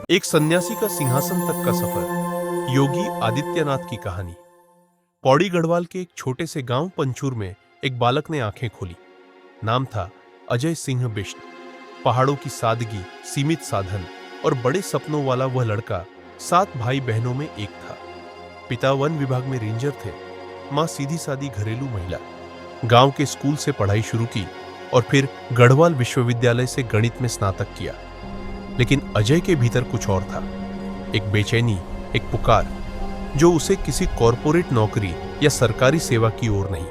एक सन्यासी का सिंहासन तक का सफर, योगी आदित्यनाथ की कहानी। पौड़ी गढ़वाल के एक छोटे से गांव पंचूर में एक बालक ने आंखें खोली। नाम था अजय सिंह बिष्ट। पहाड़ों की सादगी, सीमित साधन और बड़े सपनों वाला वह लड़का 7 भाई बहनों में एक था। पिता वन विभाग में रेंजर थे, मां सीधी सादी घरेलू महिला। गांव के स्कूल से पढ़ाई शुरू की और फिर गढ़वाल विश्वविद्यालय से गणित में स्नातक किया। लेकिन अजय के भीतर कुछ और था, एक बेचैनी, एक पुकार, जो उसे किसी कॉरपोरेट नौकरी या सरकारी सेवा की ओर नहीं,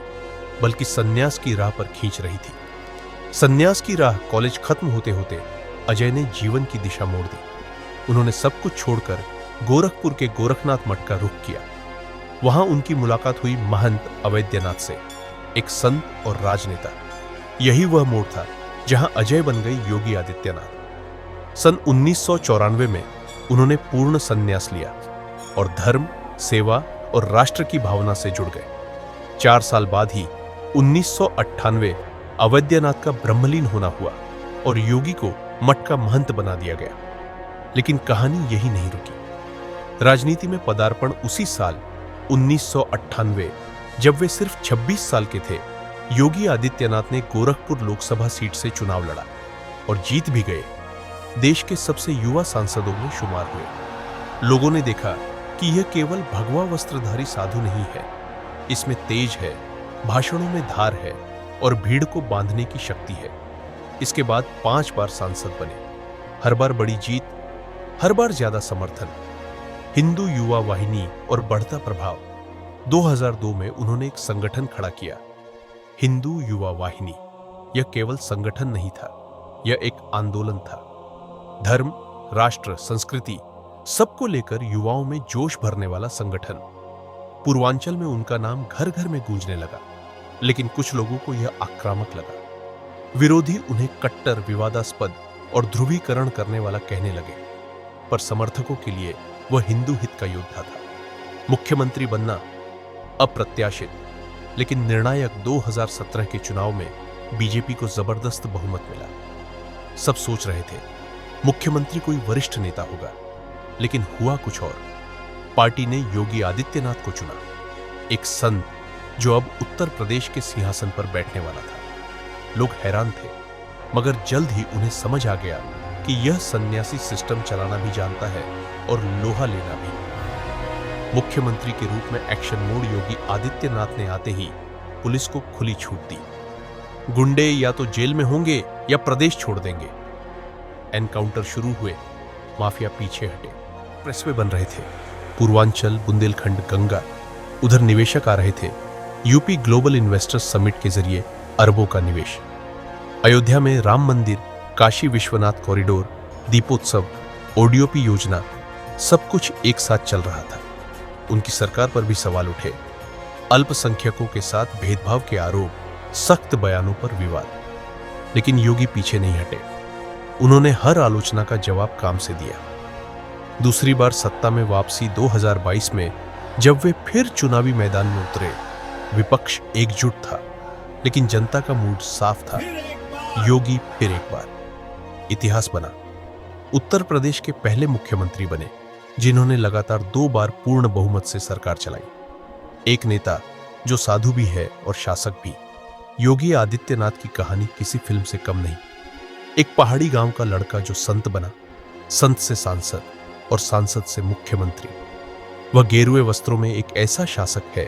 बल्कि सन्यास की राह पर खींच रही थी। सन्यास की राह कॉलेज खत्म होते होते अजय ने जीवन की दिशा मोड़ दी। उन्होंने सब कुछ छोड़कर गोरखपुर के गोरखनाथ मठ का रुख किया। वहां उनकी मुलाकात हुई महंत अवैद्यनाथ से, एक संत और राजनेता। यही वह मोड़ था जहां अजय बन गई योगी आदित्यनाथ। सन 1994 में उन्होंने पूर्ण संन्यास लिया और धर्म, सेवा और राष्ट्र की भावना से जुड़ गए। 4 साल बाद ही 1998 अवैद्यनाथ का ब्रह्मलीन होना हुआ और योगी को मठ का महंत बना दिया गया। लेकिन कहानी यही नहीं रुकी। राजनीति में पदार्पण उसी साल 1998, जब वे सिर्फ 26 साल के थे, योगी आदित्यनाथ ने गोरखपुर लोकसभा सीट से चुनाव लड़ा और जीत भी गए। देश के सबसे युवा सांसदों में शुमार हुए। लोगों ने देखा कि यह केवल भगवा वस्त्रधारी साधु नहीं है, इसमें तेज है, भाषणों में धार है और भीड़ को बांधने की शक्ति है। इसके बाद 5 बार सांसद बने, हर बार बड़ी जीत, हर बार ज्यादा समर्थन। हिंदू युवा वाहिनी और बढ़ता प्रभाव। 2002 में उन्होंने एक संगठन खड़ा किया, हिंदू युवा वाहिनी। यह केवल संगठन नहीं था, यह एक आंदोलन था। धर्म, राष्ट्र, संस्कृति सबको लेकर युवाओं में जोश भरने वाला संगठन। पूर्वांचल में उनका नाम घर घर में गूंजने लगा। लेकिन कुछ लोगों को यह आक्रामक लगा। विरोधी उन्हें कट्टर, विवादास्पद और ध्रुवीकरण करने वाला कहने लगे, पर समर्थकों के लिए वह हिंदू हित का योद्धा था। मुख्यमंत्री बनना अप्रत्याशित, लेकिन निर्णायक 2017 के चुनाव में बीजेपी को जबरदस्त बहुमत मिला। सब सोच रहे थे मुख्यमंत्री कोई वरिष्ठ नेता होगा, लेकिन हुआ कुछ और। पार्टी ने योगी आदित्यनाथ को चुना, एक संत जो अब उत्तर प्रदेश के सिंहासन पर बैठने वाला था। लोग हैरान थे, मगर जल्द ही उन्हें समझ आ गया कि यह सन्यासी सिस्टम चलाना भी जानता है और लोहा लेना भी। मुख्यमंत्री के रूप में एक्शन मोड योगी आदित्यनाथ ने आते ही पुलिस को खुली छूट दी। गुंडे या तो जेल में होंगे या प्रदेश छोड़ देंगे। एनकाउंटर शुरू हुए, माफिया पीछे हटे। एक्सप्रेसवे बन रहे थे, पूर्वांचल, बुंदेलखंड, गंगा। उधर निवेशक आ रहे थे। यूपी ग्लोबल इन्वेस्टर्स समिट के जरिए अरबों का निवेश। अयोध्या में राम मंदिर, काशी विश्वनाथ कॉरिडोर, दीपोत्सव, ओडीओपी योजना, सब कुछ एक साथ चल रहा था। उनकी सरकार पर भी सवाल उठे। अल्पसंख्यकों के साथ भेदभाव के आरोप, सख्त बयानों पर विवाद। लेकिन योगी पीछे नहीं हटे। उन्होंने हर आलोचना का जवाब काम से दिया। दूसरी बार सत्ता में वापसी 2022 में जब वे फिर चुनावी मैदान में उतरे, विपक्ष एकजुट था, लेकिन जनता का मूड साफ था। योगी फिर एक बार इतिहास बना। उत्तर प्रदेश के पहले मुख्यमंत्री बने जिन्होंने लगातार 2 बार पूर्ण बहुमत से सरकार चलाई। एक नेता जो साधु भी है और शासक भी। योगी आदित्यनाथ की कहानी किसी फिल्म से कम नहीं। एक पहाड़ी गांव का लड़का जो संत बना, संत से सांसद और सांसद से मुख्यमंत्री। वह गेरुए वस्त्रों में एक ऐसा शासक है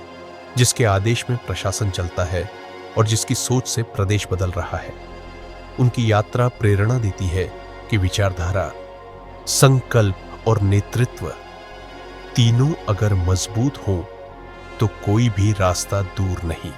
जिसके आदेश में प्रशासन चलता है और जिसकी सोच से प्रदेश बदल रहा है। उनकी यात्रा प्रेरणा देती है कि विचारधारा, संकल्प और नेतृत्व तीनों अगर मजबूत हो तो कोई भी रास्ता दूर नहीं।